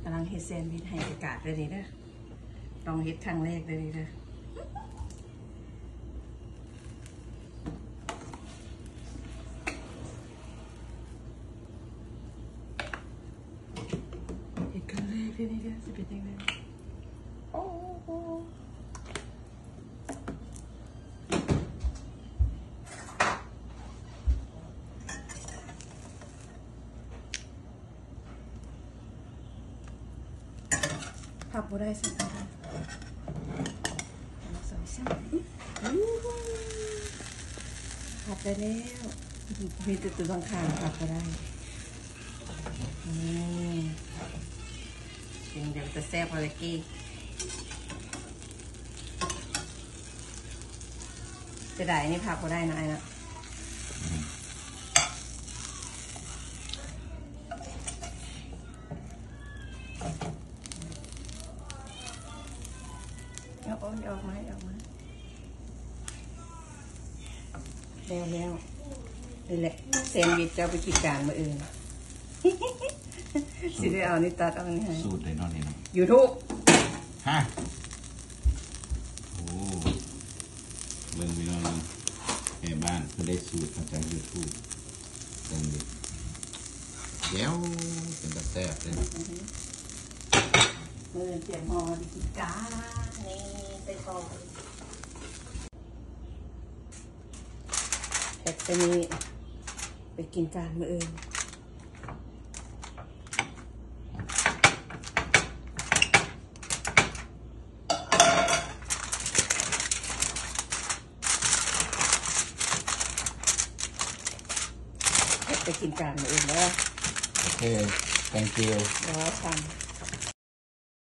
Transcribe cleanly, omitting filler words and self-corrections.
กำลังเฮ็ดแซนด์วิชให้อากาศเลยนี่เด้อลองเฮ็ดครั้งแรกเลยนี่เด้อเฮ็ดครั้งแรกเลยนี่เด้อจะเป็นยังไงโอ้โหพับบ่ได้สิสองชั้นพับได้แล้วมีตัวข้างๆพับบ่ได้จริงเดี๋ยวจะแซ่บอะไรกี้จะได้นี่พับบ่ได้นะไอ้นะออกมาแล้วนี่แหละแซนด์วิชจะเอาไปกินจานมาอื่นสิได้เอานี่ตัดเอานี่ให้สูตรเลยนอนนี่นะ YouTube ฮะโอ้เบิ่งไปนอนแม่บ้านเพิ่นได้สูตรมาจาก YouTube แซนด์วิชเดี๋ยวเป็นตะแซ่บเลยมือเตรียมห่อดิกิกานี่ไปก่อนแพ็คไปนี้ไปกินจานมืออื่นไปกินจานมืออื่นแล้วโอเค thank you รอทำ